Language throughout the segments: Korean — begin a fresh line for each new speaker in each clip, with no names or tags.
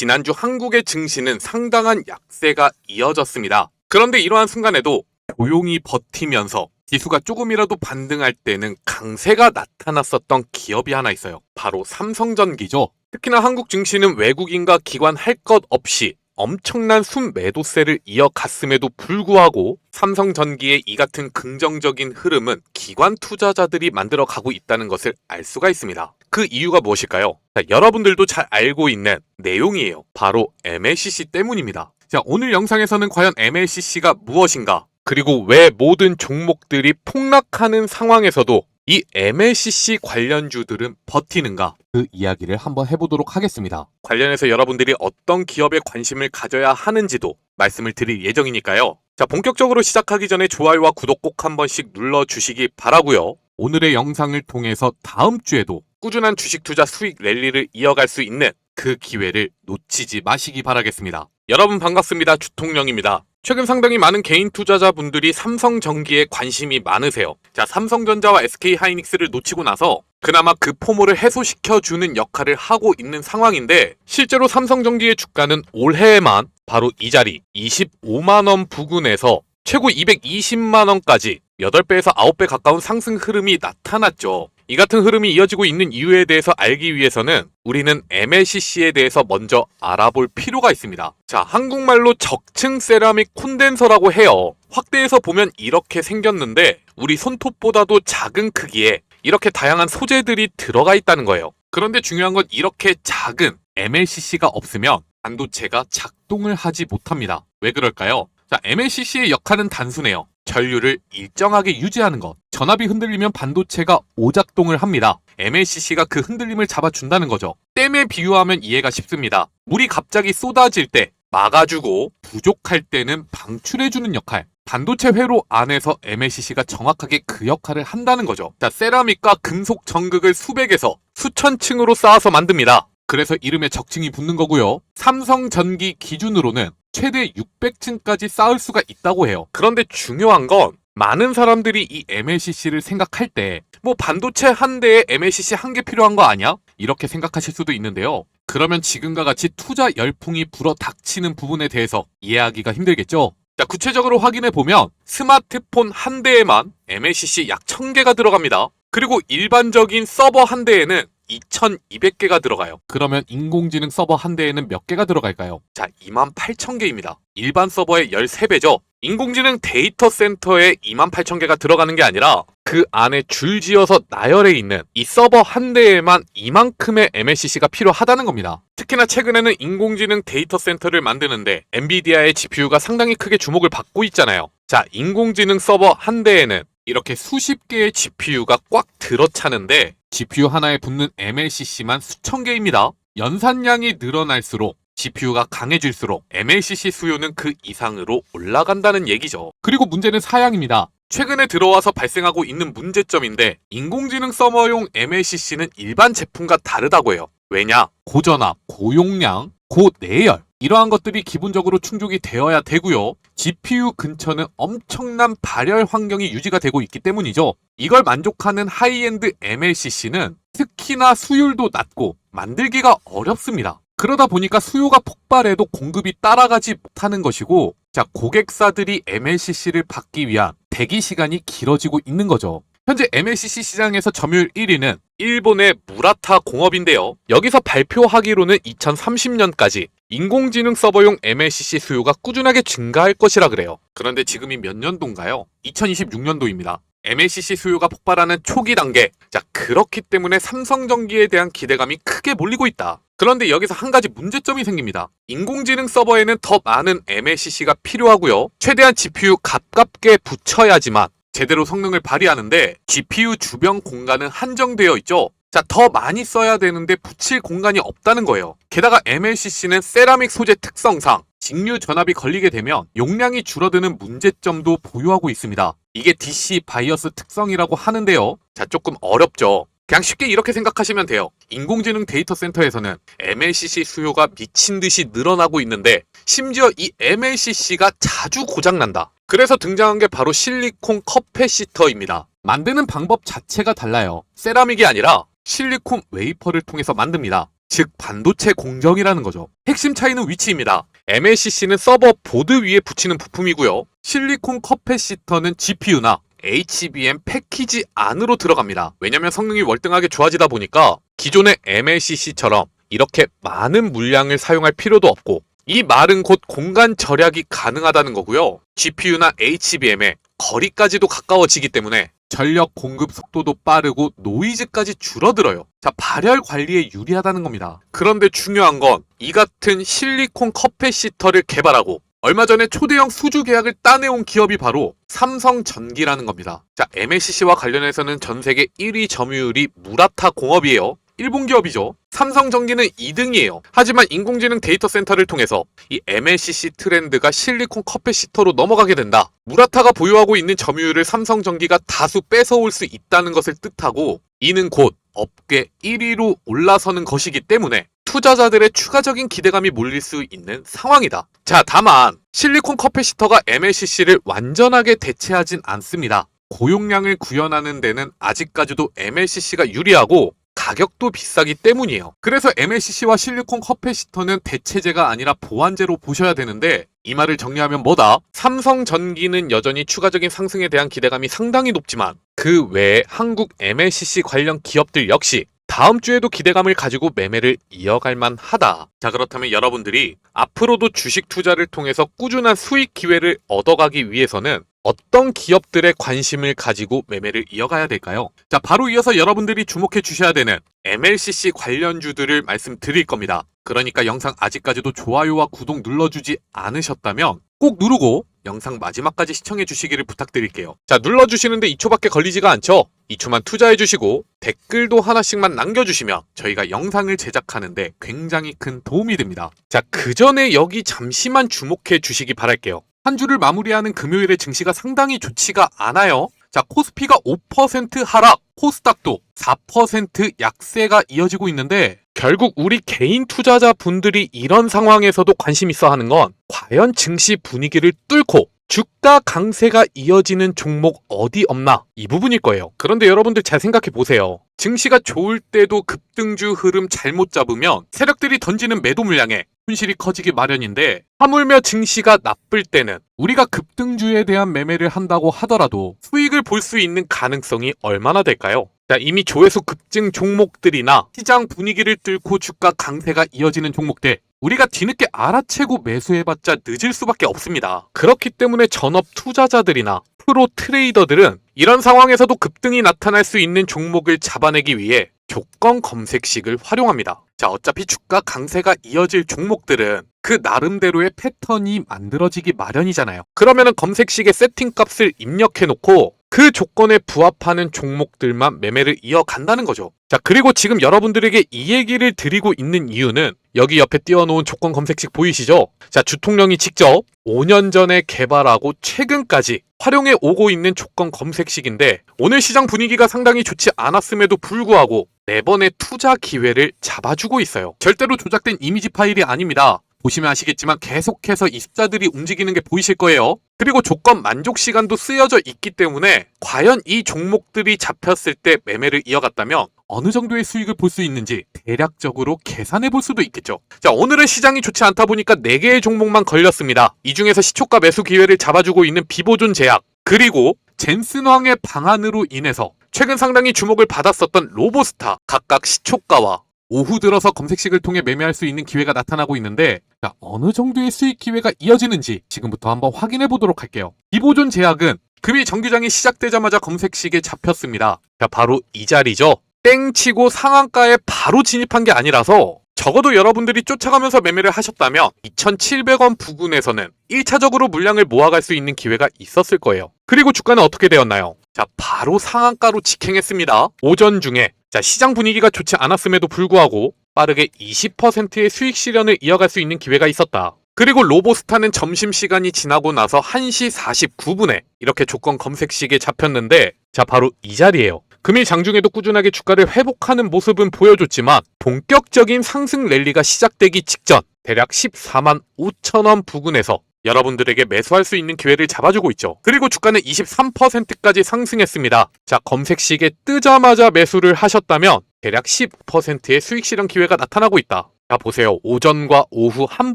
지난주 한국의 증시는 상당한 약세가 이어졌습니다. 그런데 이러한 순간에도 조용히 버티면서 지수가 조금이라도 반등할 때는 강세가 나타났었던 기업이 하나 있어요. 바로 삼성전기죠. 특히나 한국 증시는 외국인과 기관 할 것 없이 엄청난 순매도세를 이어갔음에도 불구하고 삼성전기의 이 같은 긍정적인 흐름은 기관 투자자들이 만들어가고 있다는 것을 알 수가 있습니다. 그 이유가 무엇일까요? 자, 여러분들도 잘 알고 있는 내용이에요. 바로 MLCC 때문입니다. 자, 오늘 영상에서는 과연 MLCC가 무엇인가? 그리고 왜 모든 종목들이 폭락하는 상황에서도 이 MLCC 관련주들은 버티는가? 그 이야기를 한번 해보도록 하겠습니다. 관련해서 여러분들이 어떤 기업에 관심을 가져야 하는지도 말씀을 드릴 예정이니까요. 자, 본격적으로 시작하기 전에 좋아요와 구독 꼭 한 번씩 눌러주시기 바라고요. 오늘의 영상을 통해서 다음 주에도 꾸준한 주식 투자 수익 랠리를 이어갈 수 있는 그 기회를 놓치지 마시기 바라겠습니다. 여러분 반갑습니다. 주통령입니다. 최근 상당히 많은 개인 투자자분들이 삼성전기에 관심이 많으세요. 자, 삼성전자와 SK하이닉스를 놓치고 나서 그나마 그 포모를 해소시켜주는 역할을 하고 있는 상황인데, 실제로 삼성전기의 주가는 올해에만 바로 이 자리 25만원 부근에서 최고 220만원까지 8배에서 9배 가까운 상승 흐름이 나타났죠. 이 같은 흐름이 이어지고 있는 이유에 대해서 알기 위해서는 우리는 MLCC에 대해서 먼저 알아볼 필요가 있습니다. 자, 한국말로 적층 세라믹 콘덴서라고 해요. 확대해서 보면 이렇게 생겼는데 우리 손톱보다도 작은 크기에 이렇게 다양한 소재들이 들어가 있다는 거예요. 그런데 중요한 건 이렇게 작은 MLCC가 없으면 반도체가 작동을 하지 못합니다. 왜 그럴까요? 자, MLCC의 역할은 단순해요. 전류를 일정하게 유지하는 것. 전압이 흔들리면 반도체가 오작동을 합니다. MLCC가 그 흔들림을 잡아준다는 거죠. 댐에 비유하면 이해가 쉽습니다. 물이 갑자기 쏟아질 때 막아주고 부족할 때는 방출해주는 역할. 반도체 회로 안에서 MLCC가 정확하게 그 역할을 한다는 거죠. 자, 세라믹과 금속 전극을 수백에서 수천 층으로 쌓아서 만듭니다. 그래서 이름에 적층이 붙는 거고요. 삼성전기 기준으로는 최대 600층까지 쌓을 수가 있다고 해요. 그런데 중요한 건 많은 사람들이 이 MLCC를 생각할 때 뭐 반도체 한 대에 MLCC 한 개 필요한 거 아니야? 이렇게 생각하실 수도 있는데요. 그러면 지금과 같이 투자 열풍이 불어 닥치는 부분에 대해서 이해하기가 힘들겠죠? 자, 구체적으로 확인해 보면 스마트폰 한 대에만 MLCC 약 1000개가 들어갑니다. 그리고 일반적인 서버 한 대에는 2200개가 들어가요. 그러면 인공지능 서버 한 대에는 몇 개가 들어갈까요? 자, 28000개입니다. 일반 서버의 13배죠. 인공지능 데이터 센터에 28000개가 들어가는 게 아니라 그 안에 줄지어서 나열해 있는 이 서버 한 대에만 이만큼의 MLCC가 필요하다는 겁니다. 특히나 최근에는 인공지능 데이터 센터를 만드는데 엔비디아의 GPU가 상당히 크게 주목을 받고 있잖아요. 자, 인공지능 서버 한 대에는 이렇게 수십 개의 GPU가 꽉 들어차는데 GPU 하나에 붙는 MLCC만 수천 개입니다. 연산량이 늘어날수록 GPU가 강해질수록 MLCC 수요는 그 이상으로 올라간다는 얘기죠. 그리고 문제는 사양입니다. 최근에 들어와서 발생하고 있는 문제점인데 인공지능 서버용 MLCC는 일반 제품과 다르다고 해요. 왜냐? 고전압, 고용량, 고내열 이러한 것들이 기본적으로 충족이 되어야 되고요. GPU 근처는 엄청난 발열 환경이 유지가 되고 있기 때문이죠. 이걸 만족하는 하이엔드 MLCC는 특히나 수율도 낮고 만들기가 어렵습니다. 그러다 보니까 수요가 폭발해도 공급이 따라가지 못하는 것이고, 자, 고객사들이 MLCC를 받기 위한 대기 시간이 길어지고 있는 거죠. 현재 MLCC 시장에서 점유율 1위는 일본의 무라타 공업인데요. 여기서 발표하기로는 2030년까지 인공지능 서버용 MLCC 수요가 꾸준하게 증가할 것이라 그래요. 그런데 지금이 몇 년도인가요? 2026년도입니다. MLCC 수요가 폭발하는 초기 단계. 자, 그렇기 때문에 삼성전기에 대한 기대감이 크게 몰리고 있다. 그런데 여기서 한 가지 문제점이 생깁니다. 인공지능 서버에는 더 많은 MLCC가 필요하고요. 최대한 GPU 가깝게 붙여야지만 제대로 성능을 발휘하는데 GPU 주변 공간은 한정되어 있죠. 자, 더 많이 써야 되는데 붙일 공간이 없다는 거예요. 게다가 MLCC는 세라믹 소재 특성상 직류 전압이 걸리게 되면 용량이 줄어드는 문제점도 보유하고 있습니다. 이게 DC 바이어스 특성이라고 하는데요. 자, 조금 어렵죠. 그냥 쉽게 이렇게 생각하시면 돼요. 인공지능 데이터 센터에서는 MLCC 수요가 미친 듯이 늘어나고 있는데 심지어 이 MLCC가 자주 고장난다. 그래서 등장한 게 바로 실리콘 커패시터입니다. 만드는 방법 자체가 달라요. 세라믹이 아니라 실리콘 웨이퍼를 통해서 만듭니다. 즉 반도체 공정이라는 거죠. 핵심 차이는 위치입니다. MLCC는 서버 보드 위에 붙이는 부품이고요. 실리콘 커패시터는 GPU나 HBM 패키지 안으로 들어갑니다. 왜냐면 성능이 월등하게 좋아지다 보니까 기존의 MLCC처럼 이렇게 많은 물량을 사용할 필요도 없고, 이 말은 곧 공간 절약이 가능하다는 거고요. GPU나 HBM의 거리까지도 가까워지기 때문에 전력 공급 속도도 빠르고 노이즈까지 줄어들어요. 자, 발열 관리에 유리하다는 겁니다. 그런데 중요한 건 이 같은 실리콘 커패시터를 개발하고 얼마 전에 초대형 수주 계약을 따내온 기업이 바로 삼성전기라는 겁니다. 자, MLCC와 관련해서는 전 세계 1위 점유율이 무라타 공업이에요. 일본 기업이죠. 삼성전기는 2등이에요. 하지만 인공지능 데이터 센터를 통해서 이 MLCC 트렌드가 실리콘 커패시터로 넘어가게 된다. 무라타가 보유하고 있는 점유율을 삼성전기가 다수 뺏어올 수 있다는 것을 뜻하고, 이는 곧 업계 1위로 올라서는 것이기 때문에 투자자들의 추가적인 기대감이 몰릴 수 있는 상황이다. 자, 다만 실리콘 커패시터가 MLCC를 완전하게 대체하진 않습니다. 고용량을 구현하는 데는 아직까지도 MLCC가 유리하고 가격도 비싸기 때문이에요. 그래서 MLCC와 실리콘 커패시터는 대체제가 아니라 보완제로 보셔야 되는데, 이 말을 정리하면 뭐다? 삼성전기는 여전히 추가적인 상승에 대한 기대감이 상당히 높지만 그 외에 한국 MLCC 관련 기업들 역시 다음 주에도 기대감을 가지고 매매를 이어갈 만하다. 자, 그렇다면 여러분들이 앞으로도 주식 투자를 통해서 꾸준한 수익 기회를 얻어가기 위해서는 어떤 기업들의 관심을 가지고 매매를 이어가야 될까요? 자, 바로 이어서 여러분들이 주목해 주셔야 되는 MLCC 관련주들을 말씀드릴 겁니다. 그러니까 영상 아직까지도 좋아요와 구독 눌러주지 않으셨다면 꼭 누르고 영상 마지막까지 시청해 주시기를 부탁드릴게요. 자, 눌러주시는데 2초밖에 걸리지가 않죠? 2초만 투자해 주시고 댓글도 하나씩만 남겨주시면 저희가 영상을 제작하는데 굉장히 큰 도움이 됩니다. 자, 그 전에 여기 잠시만 주목해 주시기 바랄게요. 한 주를 마무리하는 금요일의 증시가 상당히 좋지가 않아요. 자, 코스피가 5% 하락, 코스닥도 4% 약세가 이어지고 있는데, 결국 우리 개인 투자자 분들이 이런 상황에서도 관심 있어 하는 건 과연 증시 분위기를 뚫고 주가 강세가 이어지는 종목 어디 없나, 이 부분일 거예요. 그런데 여러분들 잘 생각해 보세요. 증시가 좋을 때도 급등주 흐름 잘못 잡으면 세력들이 던지는 매도 물량에 손실이 커지기 마련인데, 하물며 증시가 나쁠 때는 우리가 급등주에 대한 매매를 한다고 하더라도 수익을 볼 수 있는 가능성이 얼마나 될까요? 자, 이미 조회수 급증 종목들이나 시장 분위기를 뚫고 주가 강세가 이어지는 종목들, 우리가 뒤늦게 알아채고 매수해봤자 늦을 수밖에 없습니다. 그렇기 때문에 전업 투자자들이나 프로 트레이더들은 이런 상황에서도 급등이 나타날 수 있는 종목을 잡아내기 위해 조건 검색식을 활용합니다. 자, 어차피 주가 강세가 이어질 종목들은 그 나름대로의 패턴이 만들어지기 마련이잖아요. 그러면은 검색식의 세팅값을 입력해놓고 그 조건에 부합하는 종목들만 매매를 이어간다는 거죠. 자, 그리고 지금 여러분들에게 이 얘기를 드리고 있는 이유는 여기 옆에 띄워놓은 조건 검색식 보이시죠? 자, 주통령이 직접 5년 전에 개발하고 최근까지 활용해 오고 있는 조건 검색식인데, 오늘 시장 분위기가 상당히 좋지 않았음에도 불구하고 4번의 투자 기회를 잡아주고 있어요. 절대로 조작된 이미지 파일이 아닙니다. 보시면 아시겠지만 계속해서 이 숫자들이 움직이는 게 보이실 거예요. 그리고 조건 만족 시간도 쓰여져 있기 때문에 과연 이 종목들이 잡혔을 때 매매를 이어갔다면 어느 정도의 수익을 볼 수 있는지 대략적으로 계산해 볼 수도 있겠죠. 자, 오늘은 시장이 좋지 않다 보니까 4개의 종목만 걸렸습니다. 이 중에서 시초가 매수 기회를 잡아주고 있는 비보존 제약, 그리고 젠슨황의 방안으로 인해서 최근 상당히 주목을 받았었던 로보스타, 각각 시초가와 오후 들어서 검색식을 통해 매매할 수 있는 기회가 나타나고 있는데, 자, 어느 정도의 수익 기회가 이어지는지 지금부터 한번 확인해 보도록 할게요. 비보존 제약은 금일 정규장이 시작되자마자 검색식에 잡혔습니다. 자, 바로 이 자리죠. 땡치고 상한가에 바로 진입한 게 아니라서 적어도 여러분들이 쫓아가면서 매매를 하셨다면 2,700원 부근에서는 1차적으로 물량을 모아갈 수 있는 기회가 있었을 거예요. 그리고 주가는 어떻게 되었나요? 자, 바로 상한가로 직행했습니다. 오전 중에 자, 시장 분위기가 좋지 않았음에도 불구하고 빠르게 20%의 수익 실현을 이어갈 수 있는 기회가 있었다. 그리고 로보스타는 점심시간이 지나고 나서 1시 49분에 이렇게 조건 검색식에 잡혔는데, 자, 바로 이 자리예요. 금일 장중에도 꾸준하게 주가를 회복하는 모습은 보여줬지만 본격적인 상승 랠리가 시작되기 직전 대략 14만 5천원 부근에서 여러분들에게 매수할 수 있는 기회를 잡아주고 있죠. 그리고 주가는 23%까지 상승했습니다. 자, 검색시계 뜨자마자 매수를 하셨다면 대략 15%의 수익 실현 기회가 나타나고 있다. 자, 보세요. 오전과 오후 한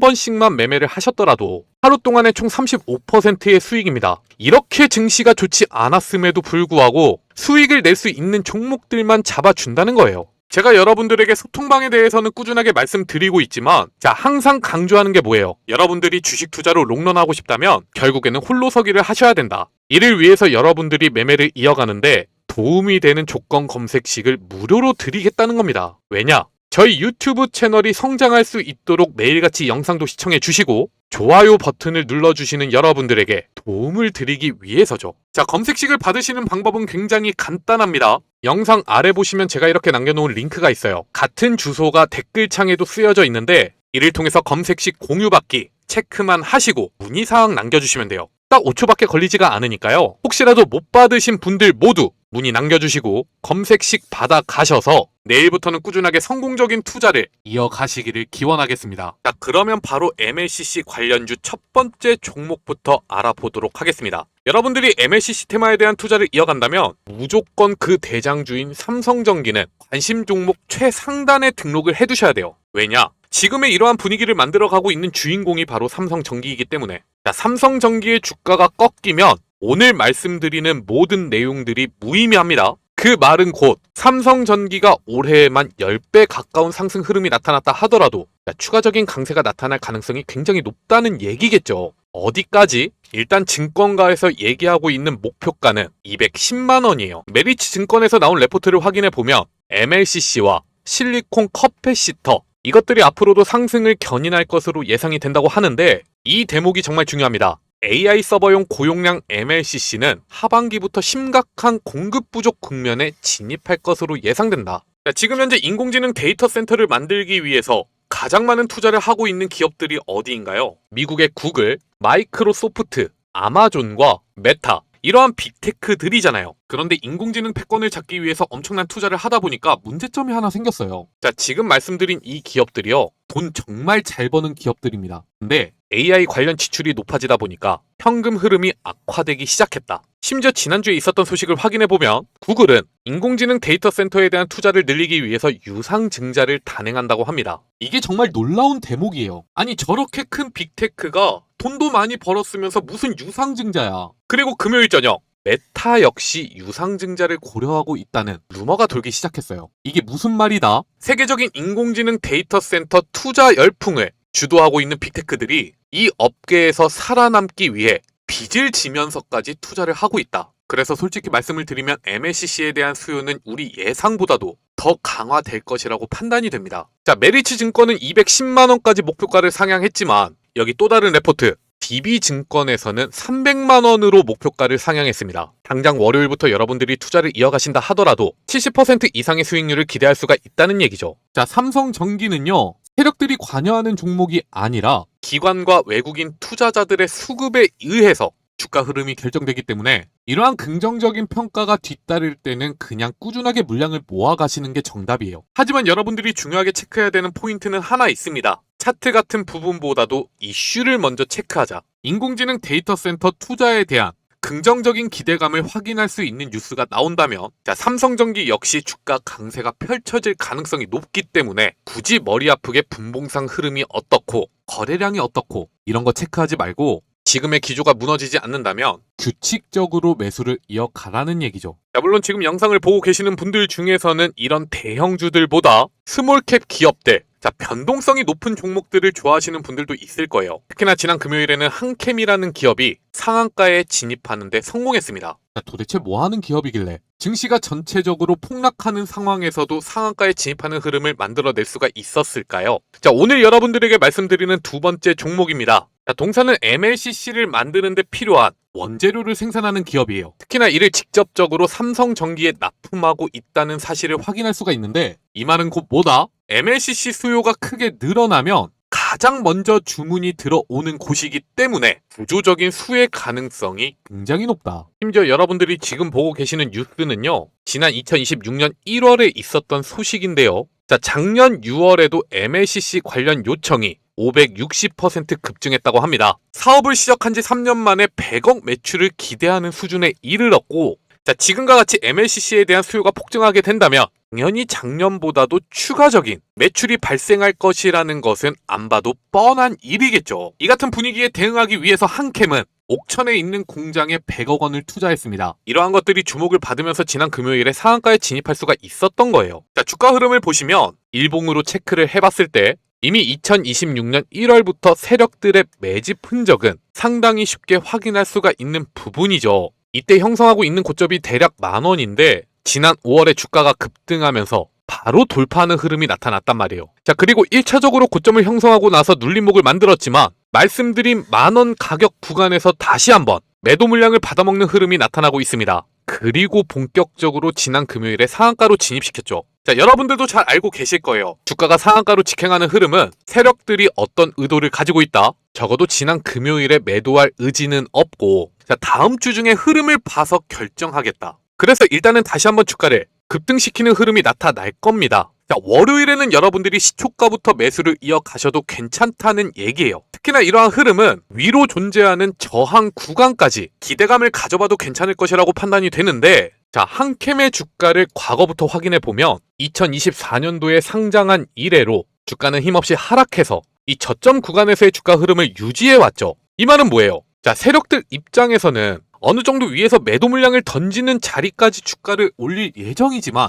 번씩만 매매를 하셨더라도 하루 동안에 총 35%의 수익입니다. 이렇게 증시가 좋지 않았음에도 불구하고 수익을 낼 수 있는 종목들만 잡아준다는 거예요. 제가 여러분들에게 소통방에 대해서는 꾸준하게 말씀드리고 있지만, 자, 항상 강조하는 게 뭐예요? 여러분들이 주식 투자로 롱런하고 싶다면 결국에는 홀로서기를 하셔야 된다. 이를 위해서 여러분들이 매매를 이어가는데 도움이 되는 조건 검색식을 무료로 드리겠다는 겁니다. 왜냐? 저희 유튜브 채널이 성장할 수 있도록 매일같이 영상도 시청해 주시고 좋아요 버튼을 눌러주시는 여러분들에게 도움을 드리기 위해서죠. 자, 검색식을 받으시는 방법은 굉장히 간단합니다. 영상 아래 보시면 제가 이렇게 남겨놓은 링크가 있어요. 같은 주소가 댓글창에도 쓰여져 있는데 이를 통해서 검색식 공유받기 체크만 하시고 문의사항 남겨주시면 돼요. 딱 5초밖에 걸리지가 않으니까요. 혹시라도 못 받으신 분들 모두 문의 남겨주시고 검색식 받아가셔서 내일부터는 꾸준하게 성공적인 투자를 이어가시기를 기원하겠습니다. 자, 그러면 바로 MLCC 관련주 첫 번째 종목부터 알아보도록 하겠습니다. 여러분들이 MLCC 테마에 대한 투자를 이어간다면 무조건 그 대장주인 삼성전기는 관심 종목 최상단에 등록을 해두셔야 돼요. 왜냐? 지금의 이러한 분위기를 만들어가고 있는 주인공이 바로 삼성전기이기 때문에. 자, 삼성전기의 주가가 꺾이면 오늘 말씀드리는 모든 내용들이 무의미합니다. 그 말은 곧 삼성전기가 올해에만 10배 가까운 상승 흐름이 나타났다 하더라도 추가적인 강세가 나타날 가능성이 굉장히 높다는 얘기겠죠. 어디까지? 일단 증권가에서 얘기하고 있는 목표가는 210만 원이에요. 메리츠 증권에서 나온 레포트를 확인해 보면 MLCC와 실리콘 커패시터 이것들이 앞으로도 상승을 견인할 것으로 예상이 된다고 하는데 이 대목이 정말 중요합니다. AI 서버용 고용량 MLCC는 하반기부터 심각한 공급 부족 국면에 진입할 것으로 예상된다. 지금 현재 인공지능 데이터 센터를 만들기 위해서 가장 많은 투자를 하고 있는 기업들이 어디인가요? 미국의 구글, 마이크로소프트, 아마존과 메타 이러한 빅테크들이잖아요. 그런데 인공지능 패권을 잡기 위해서 엄청난 투자를 하다 보니까 문제점이 하나 생겼어요. 자, 지금 말씀드린 이 기업들이요. 돈 정말 잘 버는 기업들입니다. 근데 AI 관련 지출이 높아지다 보니까 현금 흐름이 악화되기 시작했다. 심지어 지난주에 있었던 소식을 확인해보면 구글은 인공지능 데이터 센터에 대한 투자를 늘리기 위해서 유상증자를 단행한다고 합니다. 이게 정말 놀라운 대목이에요. 아니, 저렇게 큰 빅테크가 돈도 많이 벌었으면서 무슨 유상증자야. 그리고 금요일 저녁 메타 역시 유상증자를 고려하고 있다는 루머가 돌기 시작했어요. 이게 무슨 말이다? 세계적인 인공지능 데이터 센터 투자 열풍을 주도하고 있는 빅테크들이 이 업계에서 살아남기 위해 빚을 지면서까지 투자를 하고 있다. 그래서 솔직히 말씀을 드리면 MLCC에 대한 수요는 우리 예상보다도 더 강화될 것이라고 판단이 됩니다. 자, 메리츠 증권은 210만 원까지 목표가를 상향했지만 여기 또 다른 레포트 DB증권에서는 300만 원으로 목표가를 상향했습니다. 당장 월요일부터 여러분들이 투자를 이어가신다 하더라도 70% 이상의 수익률을 기대할 수가 있다는 얘기죠. 자, 삼성전기는요. 세력들이 관여하는 종목이 아니라 기관과 외국인 투자자들의 수급에 의해서 주가 흐름이 결정되기 때문에 이러한 긍정적인 평가가 뒤따를 때는 그냥 꾸준하게 물량을 모아가시는 게 정답이에요. 하지만 여러분들이 중요하게 체크해야 되는 포인트는 하나 있습니다. 차트 같은 부분보다도 이슈를 먼저 체크하자. 인공지능 데이터 센터 투자에 대한 긍정적인 기대감을 확인할 수 있는 뉴스가 나온다면 자, 삼성전기 역시 주가 강세가 펼쳐질 가능성이 높기 때문에 굳이 머리 아프게 분봉상 흐름이 어떻고 거래량이 어떻고 이런 거 체크하지 말고 지금의 기조가 무너지지 않는다면 규칙적으로 매수를 이어가라는 얘기죠. 자, 물론 지금 영상을 보고 계시는 분들 중에서는 이런 대형주들보다 스몰캡 기업들, 자, 변동성이 높은 종목들을 좋아하시는 분들도 있을 거예요. 특히나 지난 금요일에는 한캠이라는 기업이 상한가에 진입하는데 성공했습니다. 자, 도대체 뭐 하는 기업이길래 증시가 전체적으로 폭락하는 상황에서도 상한가에 진입하는 흐름을 만들어낼 수가 있었을까요? 자, 오늘 여러분들에게 말씀드리는 두 번째 종목입니다. 자, 동사는 MLCC를 만드는 데 필요한 원재료를 생산하는 기업이에요. 특히나 이를 직접적으로 삼성전기에 납품하고 있다는 사실을 확인할 수가 있는데 이 말은 곧 뭐다? MLCC 수요가 크게 늘어나면 가장 먼저 주문이 들어오는 곳이기 때문에 구조적인 수혜 가능성이 굉장히 높다. 심지어 여러분들이 지금 보고 계시는 뉴스는요. 지난 2026년 1월에 있었던 소식인데요. 자, 작년 6월에도 MLCC 관련 요청이 560% 급증했다고 합니다. 사업을 시작한 지 3년 만에 100억 매출을 기대하는 수준에 이르렀고, 자, 지금과 같이 MLCC에 대한 수요가 폭증하게 된다면 당연히 작년보다도 추가적인 매출이 발생할 것이라는 것은 안 봐도 뻔한 일이겠죠. 이 같은 분위기에 대응하기 위해서 한캠은 옥천에 있는 공장에 100억 원을 투자했습니다. 이러한 것들이 주목을 받으면서 지난 금요일에 상한가에 진입할 수가 있었던 거예요. 자, 주가 흐름을 보시면 일봉으로 체크를 해봤을 때 이미 2026년 1월부터 세력들의 매집 흔적은 상당히 쉽게 확인할 수가 있는 부분이죠. 이때 형성하고 있는 고점이 대략 10,000원인데 지난 5월에 주가가 급등하면서 바로 돌파하는 흐름이 나타났단 말이에요. 자, 그리고 1차적으로 고점을 형성하고 나서 눌림목을 만들었지만 말씀드린 10,000원 가격 구간에서 다시 한번 매도 물량을 받아먹는 흐름이 나타나고 있습니다. 그리고 본격적으로 지난 금요일에 상한가로 진입시켰죠. 자, 여러분들도 잘 알고 계실 거예요. 주가가 상한가로 직행하는 흐름은 세력들이 어떤 의도를 가지고 있다. 적어도 지난 금요일에 매도할 의지는 없고, 자, 다음 주 중에 흐름을 봐서 결정하겠다. 그래서 일단은 다시 한번 주가를 급등시키는 흐름이 나타날 겁니다. 자, 월요일에는 여러분들이 시초가부터 매수를 이어가셔도 괜찮다는 얘기예요. 특히나 이러한 흐름은 위로 존재하는 저항 구간까지 기대감을 가져봐도 괜찮을 것이라고 판단이 되는데, 자, 한캠의 주가를 과거부터 확인해 보면 2024년도에 상장한 이래로 주가는 힘없이 하락해서 이 저점 구간에서의 주가 흐름을 유지해 왔죠. 이 말은 뭐예요? 자, 세력들 입장에서는 어느 정도 위에서 매도 물량을 던지는 자리까지 주가를 올릴 예정이지만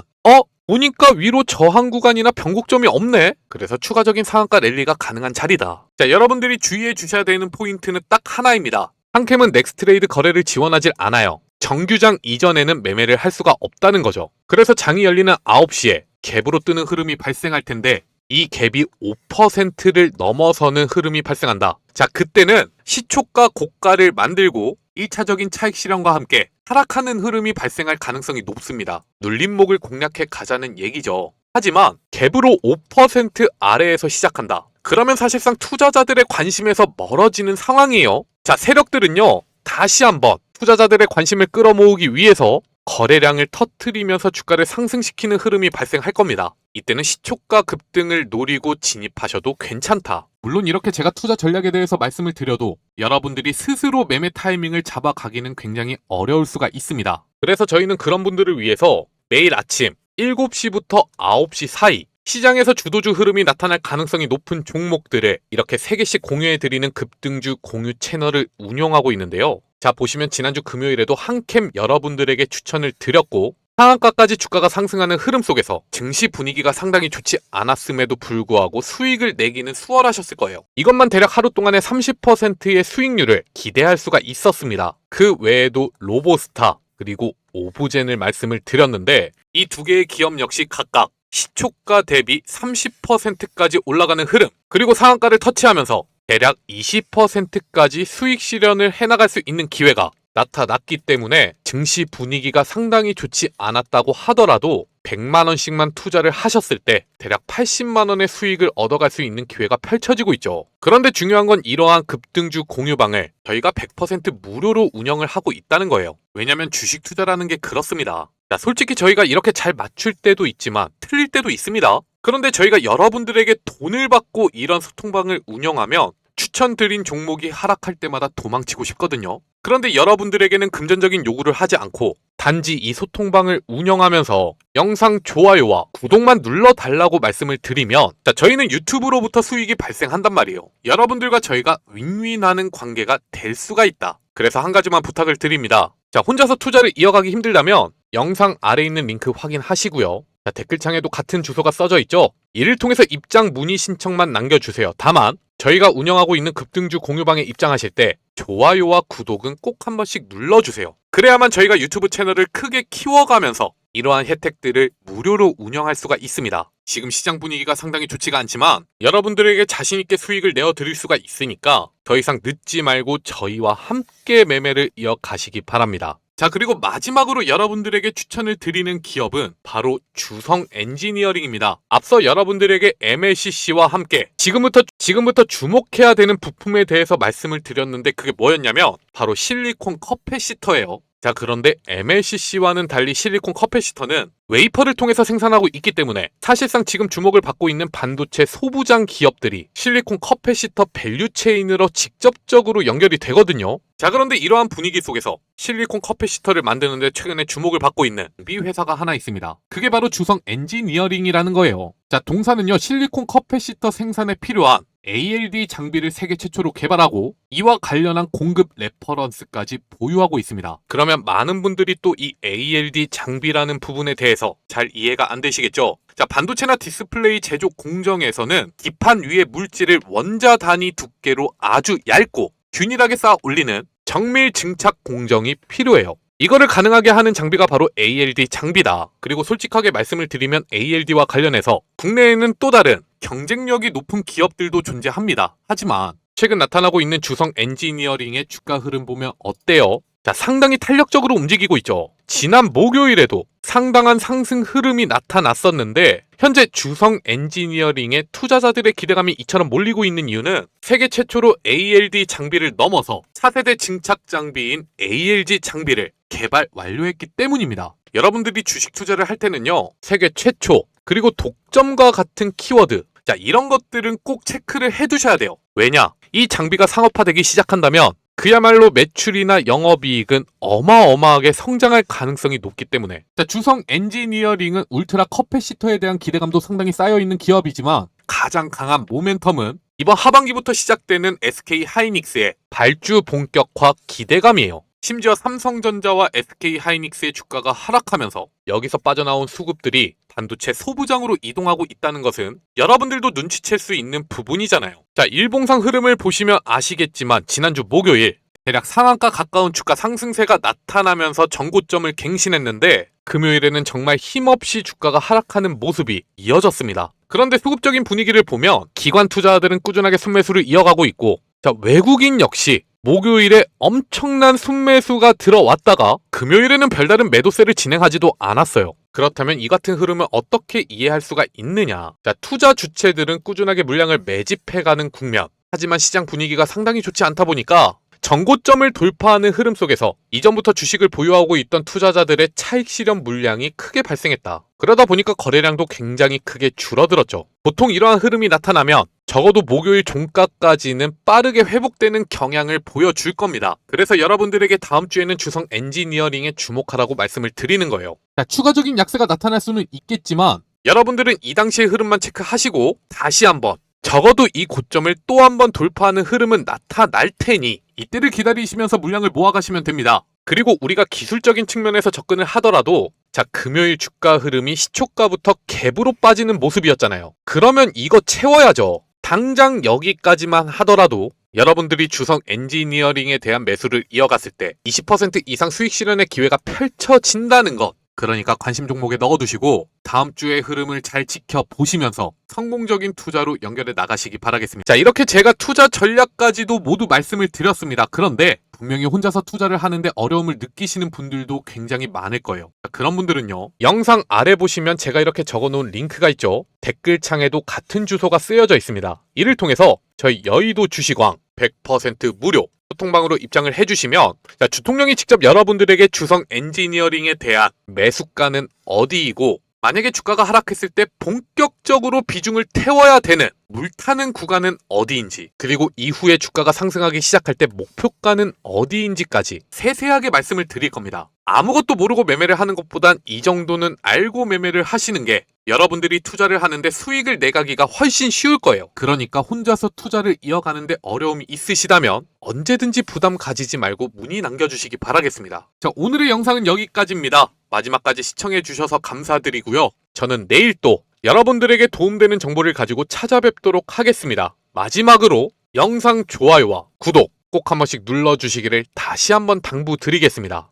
보니까 위로 저항 구간이나 변곡점이 없네? 그래서 추가적인 상한가 랠리가 가능한 자리다. 자, 여러분들이 주의해 주셔야 되는 포인트는 딱 하나입니다. 한캠은 넥스트레이드 거래를 지원하지 않아요. 정규장 이전에는 매매를 할 수가 없다는 거죠. 그래서 장이 열리는 9시에 갭으로 뜨는 흐름이 발생할 텐데 이 갭이 5%를 넘어서는 흐름이 발생한다. 자, 그때는 시초가 고가를 만들고 1차적인 차익 실현과 함께 하락하는 흐름이 발생할 가능성이 높습니다. 눌림목을 공략해 가자는 얘기죠. 하지만 갭으로 5% 아래에서 시작한다. 그러면 사실상 투자자들의 관심에서 멀어지는 상황이에요. 자, 세력들은요, 다시 한번 투자자들의 관심을 끌어모으기 위해서 거래량을 터트리면서 주가를 상승시키는 흐름이 발생할 겁니다. 이때는 시초가 급등을 노리고 진입하셔도 괜찮다. 물론 이렇게 제가 투자 전략에 대해서 말씀을 드려도 여러분들이 스스로 매매 타이밍을 잡아가기는 굉장히 어려울 수가 있습니다. 그래서 저희는 그런 분들을 위해서 매일 아침 7시부터 9시 사이 시장에서 주도주 흐름이 나타날 가능성이 높은 종목들을 이렇게 3개씩 공유해드리는 급등주 공유 채널을 운영하고 있는데요. 자, 보시면 지난주 금요일에도 한캠 여러분들에게 추천을 드렸고 상한가까지 주가가 상승하는 흐름 속에서 증시 분위기가 상당히 좋지 않았음에도 불구하고 수익을 내기는 수월하셨을 거예요. 이것만 대략 하루 동안에 30%의 수익률을 기대할 수가 있었습니다. 그 외에도 로보스타 그리고 오브젠을 말씀을 드렸는데 이 두 개의 기업 역시 각각 시초가 대비 30%까지 올라가는 흐름, 그리고 상한가를 터치하면서 대략 20%까지 수익 실현을 해나갈 수 있는 기회가 나타났기 때문에 증시 분위기가 상당히 좋지 않았다고 하더라도 100만원씩만 투자를 하셨을 때 대략 80만원의 수익을 얻어갈 수 있는 기회가 펼쳐지고 있죠. 그런데 중요한 건 이러한 급등주 공유방을 저희가 100% 무료로 운영을 하고 있다는 거예요. 왜냐면 주식 투자라는 게 그렇습니다. 자, 솔직히 저희가 이렇게 잘 맞출 때도 있지만 틀릴 때도 있습니다. 그런데 저희가 여러분들에게 돈을 받고 이런 소통방을 운영하면 추천드린 종목이 하락할 때마다 도망치고 싶거든요. 그런데 여러분들에게는 금전적인 요구를 하지 않고 단지 이 소통방을 운영하면서 영상 좋아요와 구독만 눌러달라고 말씀을 드리면, 자, 저희는 유튜브로부터 수익이 발생한단 말이에요. 여러분들과 저희가 윈윈하는 관계가 될 수가 있다. 그래서 한 가지만 부탁을 드립니다. 자, 혼자서 투자를 이어가기 힘들다면 영상 아래 있는 링크 확인하시고요. 자, 댓글창에도 같은 주소가 써져 있죠. 이를 통해서 입장 문의 신청만 남겨주세요. 다만 저희가 운영하고 있는 급등주 공유방에 입장하실 때 좋아요와 구독은 꼭 한 번씩 눌러주세요. 그래야만 저희가 유튜브 채널을 크게 키워가면서 이러한 혜택들을 무료로 운영할 수가 있습니다. 지금 시장 분위기가 상당히 좋지가 않지만 여러분들에게 자신있게 수익을 내어드릴 수가 있으니까 더 이상 늦지 말고 저희와 함께 매매를 이어가시기 바랍니다. 자, 그리고 마지막으로 여러분들에게 추천을 드리는 기업은 바로 주성 엔지니어링입니다. 앞서 여러분들에게 MLCC와 함께 지금부터 주목해야 되는 부품에 대해서 말씀을 드렸는데 그게 뭐였냐면 바로 실리콘 커패시터예요. 자, 그런데 MLCC와는 달리 실리콘 커패시터는 웨이퍼를 통해서 생산하고 있기 때문에 사실상 지금 주목을 받고 있는 반도체 소부장 기업들이 실리콘 커패시터 밸류체인으로 직접적으로 연결이 되거든요. 자, 그런데 이러한 분위기 속에서 실리콘 커패시터를 만드는데 최근에 주목을 받고 있는 미 회사가 하나 있습니다. 그게 바로 주성 엔지니어링이라는 거예요. 자, 동사는요, 실리콘 커패시터 생산에 필요한 ALD 장비를 세계 최초로 개발하고 이와 관련한 공급 레퍼런스까지 보유하고 있습니다. 그러면 많은 분들이 또 이 ALD 장비라는 부분에 대해서 잘 이해가 안 되시겠죠? 자, 반도체나 디스플레이 제조 공정에서는 기판 위에 물질을 원자 단위 두께로 아주 얇고 균일하게 쌓아 올리는 정밀 증착 공정이 필요해요. 이거를 가능하게 하는 장비가 바로 ALD 장비다. 그리고 솔직하게 말씀을 드리면 ALD와 관련해서 국내에는 또 다른 경쟁력이 높은 기업들도 존재합니다. 하지만 최근 나타나고 있는 주성 엔지니어링의 주가 흐름 보면 어때요? 자, 상당히 탄력적으로 움직이고 있죠. 지난 목요일에도 상당한 상승 흐름이 나타났었는데 현재 주성 엔지니어링의 투자자들의 기대감이 이처럼 몰리고 있는 이유는 세계 최초로 ALD 장비를 넘어서 차세대 증착 장비인 ALG 장비를 개발 완료했기 때문입니다. 여러분들이 주식 투자를 할 때는요, 세계 최초 그리고 독점과 같은 키워드, 자, 이런 것들은 꼭 체크를 해두셔야 돼요. 왜냐? 이 장비가 상업화되기 시작한다면 그야말로 매출이나 영업이익은 어마어마하게 성장할 가능성이 높기 때문에. 자, 주성 엔지니어링은 울트라 커패시터에 대한 기대감도 상당히 쌓여있는 기업이지만 가장 강한 모멘텀은 이번 하반기부터 시작되는 SK 하이닉스의 발주 본격화 기대감이에요. 심지어 삼성전자와 SK 하이닉스의 주가가 하락하면서 여기서 빠져나온 수급들이 반도체 소부장으로 이동하고 있다는 것은 여러분들도 눈치챌 수 있는 부분이잖아요. 자, 일봉상 흐름을 보시면 아시겠지만 지난주 목요일 대략 상한가 가까운 주가 상승세가 나타나면서 전고점을 갱신했는데 금요일에는 정말 힘없이 주가가 하락하는 모습이 이어졌습니다. 그런데 수급적인 분위기를 보면 기관 투자자들은 꾸준하게 순매수를 이어가고 있고, 자, 외국인 역시 목요일에 엄청난 순매수가 들어왔다가 금요일에는 별다른 매도세를 진행하지도 않았어요. 그렇다면 이 같은 흐름을 어떻게 이해할 수가 있느냐? 자, 투자 주체들은 꾸준하게 물량을 매집해가는 국면. 하지만 시장 분위기가 상당히 좋지 않다 보니까 전고점을 돌파하는 흐름 속에서 이전부터 주식을 보유하고 있던 투자자들의 차익 실현 물량이 크게 발생했다. 그러다 보니까 거래량도 굉장히 크게 줄어들었죠. 보통 이러한 흐름이 나타나면 적어도 목요일 종가까지는 빠르게 회복되는 경향을 보여줄 겁니다. 그래서 여러분들에게 다음 주에는 주성 엔지니어링에 주목하라고 말씀을 드리는 거예요. 자, 추가적인 약세가 나타날 수는 있겠지만 여러분들은 이 당시의 흐름만 체크하시고 다시 한번 적어도 이 고점을 또 한번 돌파하는 흐름은 나타날 테니 이때를 기다리시면서 물량을 모아가시면 됩니다. 그리고 우리가 기술적인 측면에서 접근을 하더라도, 자, 금요일 주가 흐름이 시초가부터 갭으로 빠지는 모습이었잖아요. 그러면 이거 채워야죠. 당장 여기까지만 하더라도 여러분들이 주성 엔지니어링에 대한 매수를 이어갔을 때 20% 이상 수익 실현의 기회가 펼쳐진다는 것, 그러니까 관심 종목에 넣어두시고 다음 주의 흐름을 잘 지켜보시면서 성공적인 투자로 연결해 나가시기 바라겠습니다. 자, 이렇게 제가 투자 전략까지도 모두 말씀을 드렸습니다. 그런데 분명히 혼자서 투자를 하는데 어려움을 느끼시는 분들도 굉장히 많을 거예요. 자, 그런 분들은요, 영상 아래 보시면 제가 이렇게 적어놓은 링크가 있죠. 댓글창에도 같은 주소가 쓰여져 있습니다. 이를 통해서 저희 여의도 주식왕 100% 무료 소통방으로 입장을 해주시면, 자, 주통령이 직접 여러분들에게 주성 엔지니어링에 대한 매수가는 어디이고 만약에 주가가 하락했을 때 본격적으로 비중을 태워야 되는 물타는 구간은 어디인지, 그리고 이후에 주가가 상승하기 시작할 때 목표가는 어디인지까지 세세하게 말씀을 드릴 겁니다. 아무것도 모르고 매매를 하는 것보단 이 정도는 알고 매매를 하시는 게 여러분들이 투자를 하는데 수익을 내가기가 훨씬 쉬울 거예요. 그러니까 혼자서 투자를 이어가는데 어려움이 있으시다면 언제든지 부담 가지지 말고 문의 남겨주시기 바라겠습니다. 자, 오늘의 영상은 여기까지입니다. 마지막까지 시청해주셔서 감사드리고요. 저는 내일 또 여러분들에게 도움되는 정보를 가지고 찾아뵙도록 하겠습니다. 마지막으로 영상 좋아요와 구독 꼭 한 번씩 눌러주시기를 다시 한번 당부드리겠습니다.